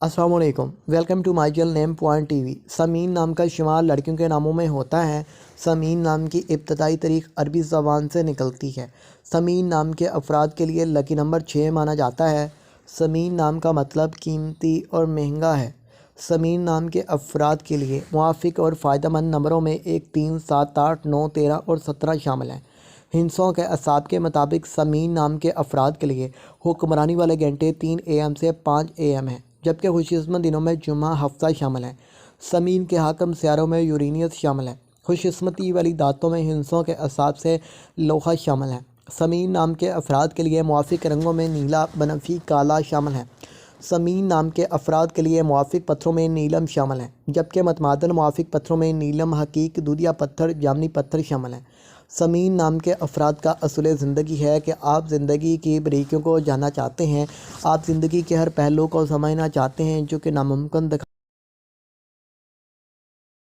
अस्सलाम वालेकुम, welcome to my channel name point TV. Sameen नाम का शुमार लड़कियों के नामों में होता है। समीन नाम की इब्तदाई तारीख अरबी ज़बान से निकलती है। समीन नाम के अफराद के लिए लकी नंबर 6 माना जाता है। समीन नाम का मतलब कीमती और महंगा है। समीन नाम के अफराद के लिए मुआफ़िक और फ़ायदेमंद नंबरों में 1, 3, 7, 8, 9, 13 और 17 शामिल हैं। हिंसों के असाब के मुताबिक समीन नाम के अफराद के लिए हुक्मरानी वाले घंटे 3 AM से 5 AM हैं, जबकि खुशकिस्मत दिनों में जुम्मा हफ्ता शामिल है। समीन के हाकम सियारों में यूरेनियस शामिल है। खुशकिस्मती वाली दातों में हिंसों के असाब से लोहा शामिल है। समीन नाम के अफराद के लिए मुआफ़िक रंगों में नीला, बनफी, काला शामिल है। समीन नाम के अफराद के लिए मुआफ़िक पत्थरों में नीलम शामिल है, जबकि मतमादन मुआफ़िक पत्थरों में नीलम, हकीक, दूधिया पत्थर, जामनी पत्थर शामिल हैं। समीन नाम के अफराद का असूल ज़िंदगी है कि आप ज़िंदगी की बारीकियों को जानना चाहते हैं। आप ज़िंदगी के हर पहलू को समझना चाहते हैं जो कि नामुमकिन दिखा